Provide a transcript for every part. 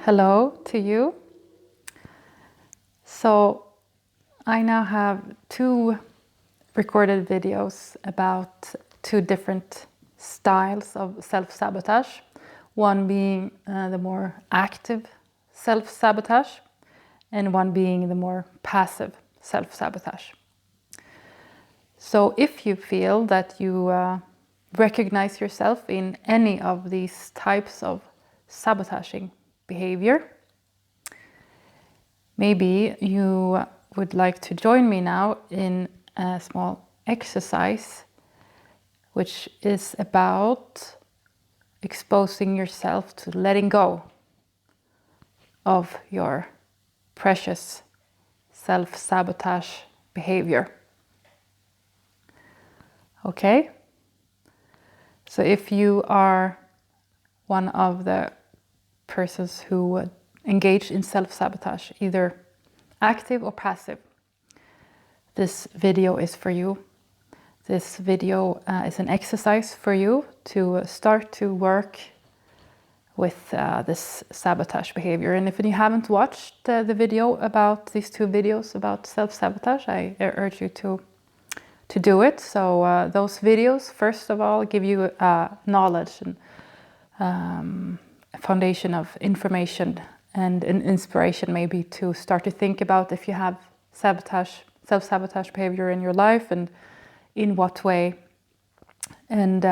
Hello to you. So I now have two recorded videos about two different styles of self-sabotage. One being the more active self-sabotage and one being the more passive self-sabotage. So if you feel that you recognize yourself in any of these types of sabotaging behavior, maybe you would like to join me now in a small exercise which is about exposing yourself to letting go of your precious self-sabotage behavior. Okay? So if you are one of the persons who engage in self-sabotage, either active or passive, this video is for you. This video is an exercise for you to start to work with this sabotage behavior. And if you haven't watched the video about these two videos about self-sabotage, I urge you to do it. So those videos, first of all, give you knowledge and a foundation of information and an inspiration maybe to start to think about if you have self-sabotage behavior in your life and in what way, and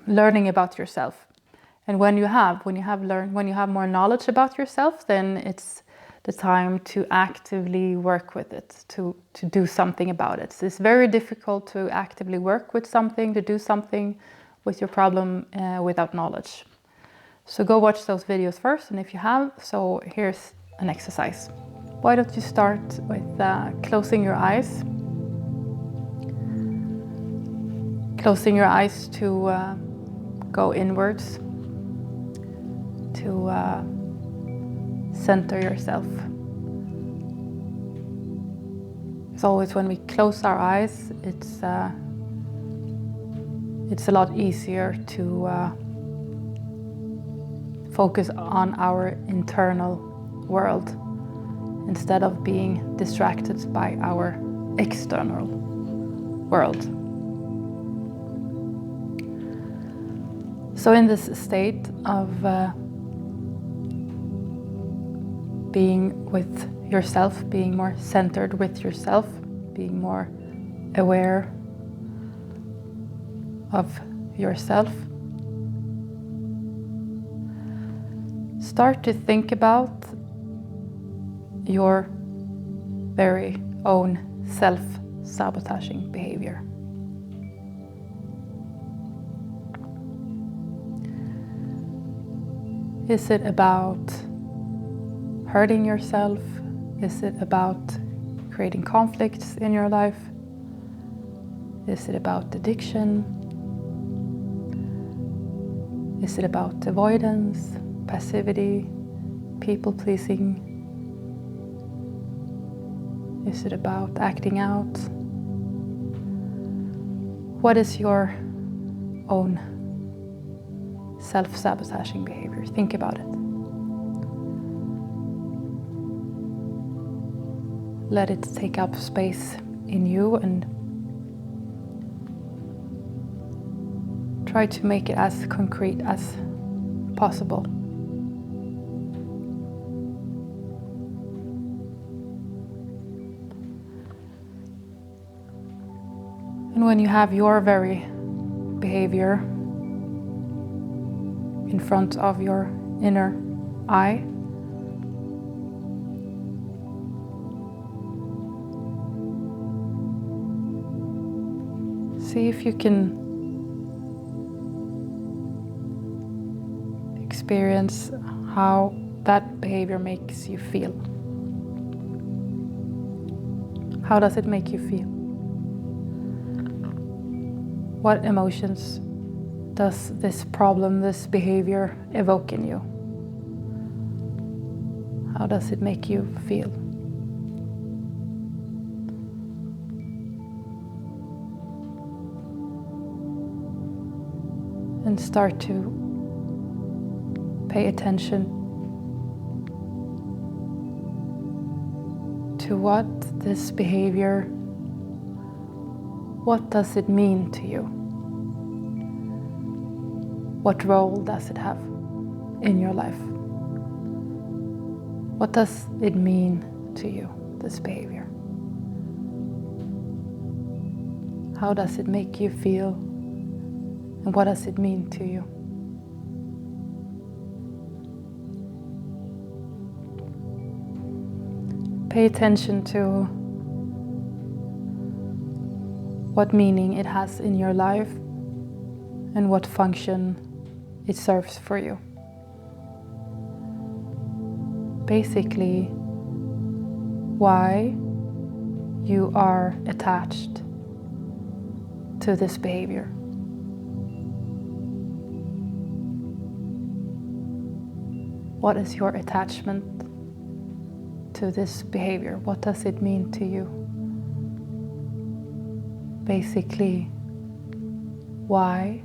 learning about yourself. And when you have more knowledge about yourself, then it's the time to actively work with it, to do something about it. So it's very difficult to actively work with something, to do something with your problem without knowledge. So go watch those videos first, and if you have, so here's an exercise. Why don't you start with closing your eyes? Closing your eyes to go inwards, to center yourself. As always, when we close our eyes, it's a lot easier to focus on our internal world instead of being distracted by our external world. So in this state of being with yourself, being more centered with yourself, being more aware of yourself, start to think about your very own self-sabotaging behavior. Is it about hurting yourself? Is it about creating conflicts in your life? Is it about addiction? Is it about avoidance, passivity, people-pleasing? Is it about acting out? What is your own self-sabotaging behavior? Think about it. Let it take up space in you and try to make it as concrete as possible. And when you have your very behavior in front of your inner eye, see if you can experience how that behavior makes you feel. How does it make you feel? What emotions does this problem, this behavior evoke in you? How does it make you feel? And start to Pay attention to what this behavior, what does it mean to you? What role does it have in your life? What does it mean to you, this behavior? How does it make you feel? And what does it mean to you? Pay attention to what meaning it has in your life and what function it serves for you. Basically, why you are attached to this behavior. What is your attachment to this behavior? What does it mean to you? Basically, why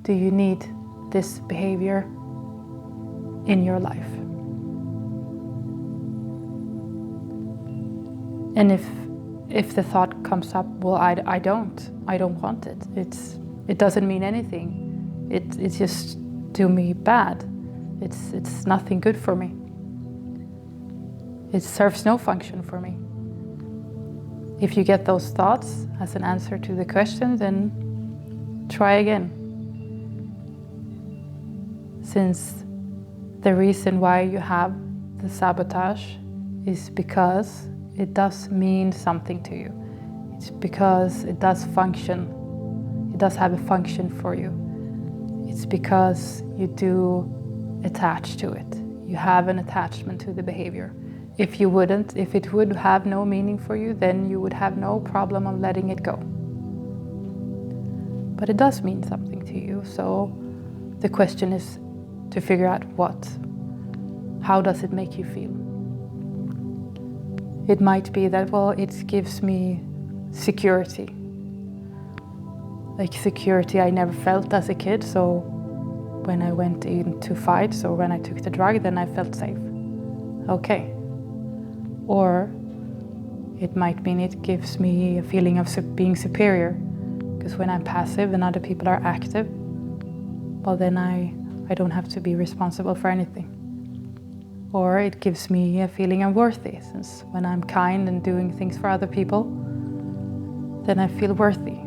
do you need this behavior in your life? And if the thought comes up, well, I don't want it. It doesn't mean anything. It just do me bad. It's nothing good for me. It serves no function for me. If you get those thoughts as an answer to the question, then try again. Since the reason why you have the sabotage is because it does mean something to you. It's because it does function. It does have a function for you. It's because you do attach to it. You have an attachment to the behavior. If it would have no meaning for you, then you would have no problem on letting it go. But it does mean something to you, so the question is to figure out how does it make you feel? It might be that, well, it gives me security. Like security I never felt as a kid, so when I went into fights or when I took the drug, then I felt safe. Okay. Or it might mean it gives me a feeling of being superior, because when I'm passive and other people are active, well, then I don't have to be responsible for anything. Or it gives me a feeling I'm worthy, since when I'm kind and doing things for other people, then I feel worthy.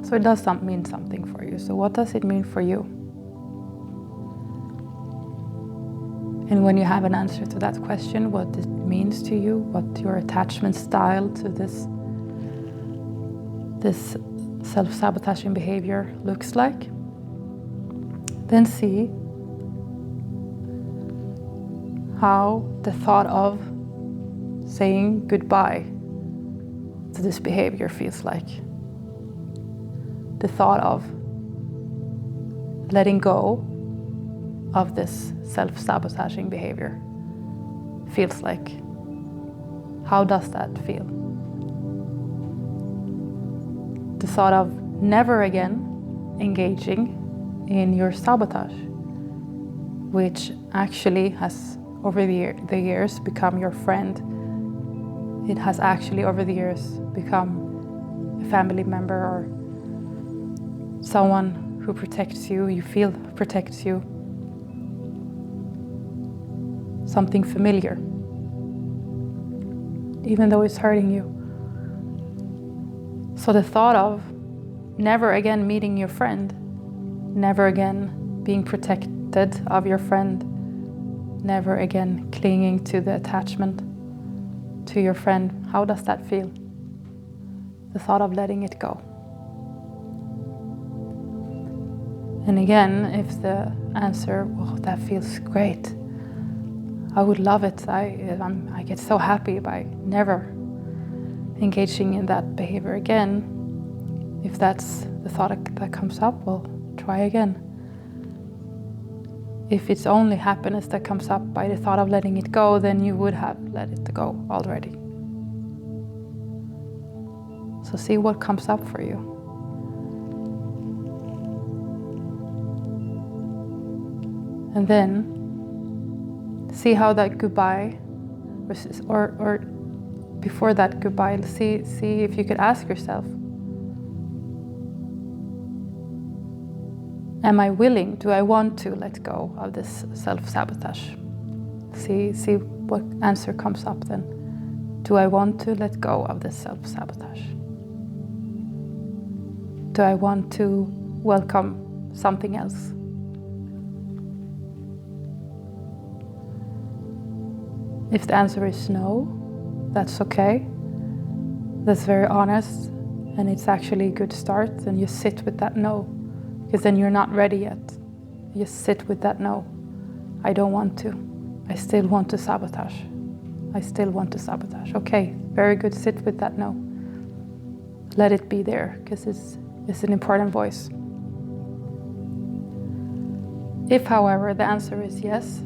So it does mean something for you. So what does it mean for you? And when you have an answer to that question, what it means to you, what your attachment style to this self-sabotaging behavior looks like, then see how the thought of saying goodbye to this behavior feels like. The thought of letting go of this self-sabotaging behavior feels like. How does that feel? The thought of never again engaging in your sabotage, which actually has over the years become your friend. It has actually over the years become a family member or someone who protects you, you feel protects you. Something familiar, even though it's hurting you. So the thought of never again meeting your friend, never again being protected of your friend, never again clinging to the attachment to your friend, how does that feel? The thought of letting it go. And again, if the answer, well, that feels great, I would love it. I get so happy by never engaging in that behavior again. If that's the thought that comes up, well, try again. If it's only happiness that comes up by the thought of letting it go, then you would have let it go already. So see what comes up for you. And then see how that goodbye, or before that goodbye, see if you could ask yourself, am I willing? Do I want to let go of this self-sabotage? See what answer comes up then. Do I want to let go of this self-sabotage? Do I want to welcome something else? If the answer is no, that's okay. That's very honest, and it's actually a good start. And you sit with that no, because then you're not ready yet. You sit with that no. I don't want to. I still want to sabotage. I still want to sabotage. Okay, very good. Sit with that no. Let it be there, because it's an important voice. If, however, the answer is yes,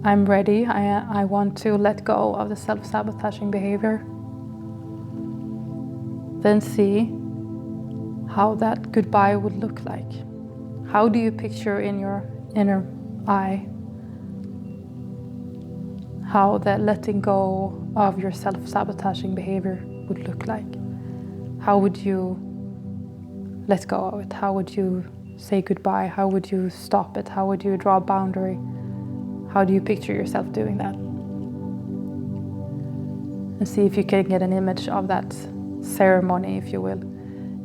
I'm ready, I want to let go of the self-sabotaging behavior, then see how that goodbye would look like. How do you picture in your inner eye how that letting go of your self-sabotaging behavior would look like? How would you let go of it? How would you say goodbye? How would you stop it? How would you draw a boundary? How do you picture yourself doing that? And see if you can get an image of that ceremony, if you will,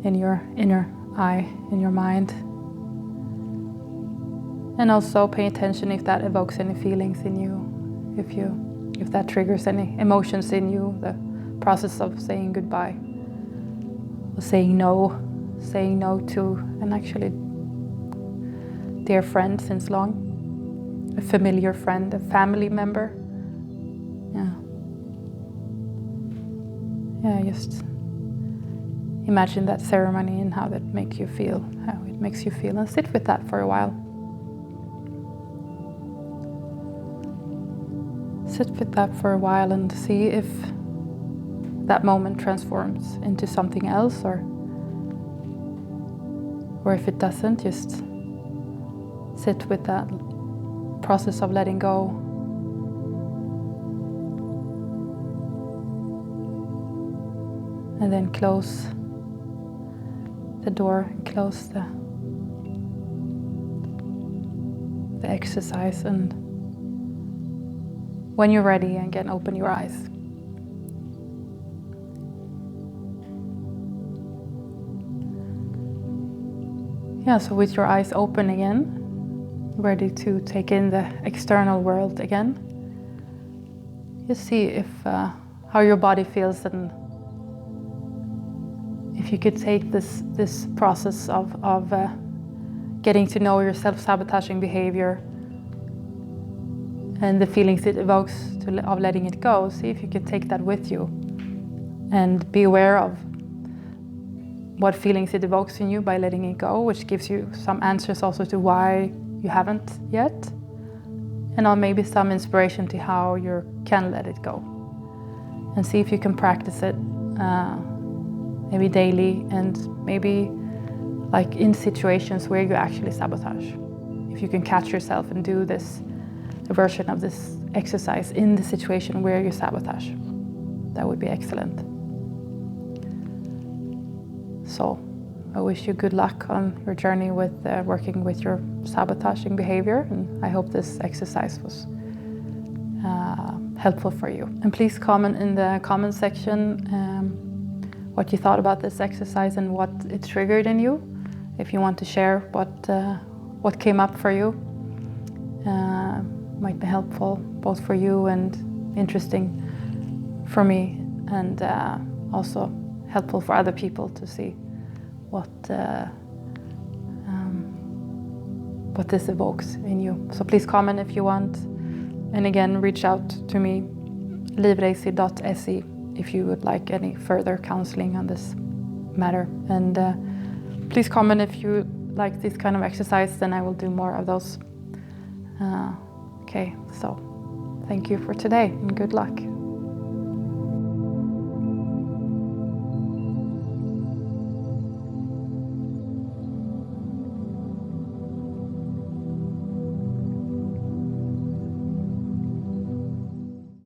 in your inner eye, in your mind. And also pay attention if that evokes any feelings in you, if that triggers any emotions in you, the process of saying goodbye, or saying no to an actually dear friend since long. A familiar friend, a family member. Yeah, just imagine that ceremony and how that makes you feel, and sit with that for a while. Sit with that for a while and see if that moment transforms into something else, or if it doesn't, just sit with that process of letting go. And then close the door, close the exercise, and when you're ready, again, open your eyes. Yeah, so with your eyes open again, ready to take in the external world again, you see if how your body feels, and if you could take this process of getting to know your self-sabotaging behavior and the feelings it evokes of letting it go, see if you could take that with you and be aware of what feelings it evokes in you by letting it go, which gives you some answers also to why you haven't yet, and maybe some inspiration to how you can let it go. And see if you can practice it maybe daily, and maybe like in situations where you actually sabotage. If you can catch yourself and do a version of this exercise in the situation where you sabotage, that would be excellent. So I wish you good luck on your journey with working with your sabotaging behavior, and I hope this exercise was helpful for you. And please comment in the comment section what you thought about this exercise and what it triggered in you. If you want to share what came up for you, might be helpful both for you and interesting for me, and also helpful for other people to see what this evokes in you. So please comment if you want, and again, reach out to me, livreisi.se, if you would like any further counseling on this matter. And please comment if you like this kind of exercise, then I will do more of those. Okay, so thank you for today and good luck.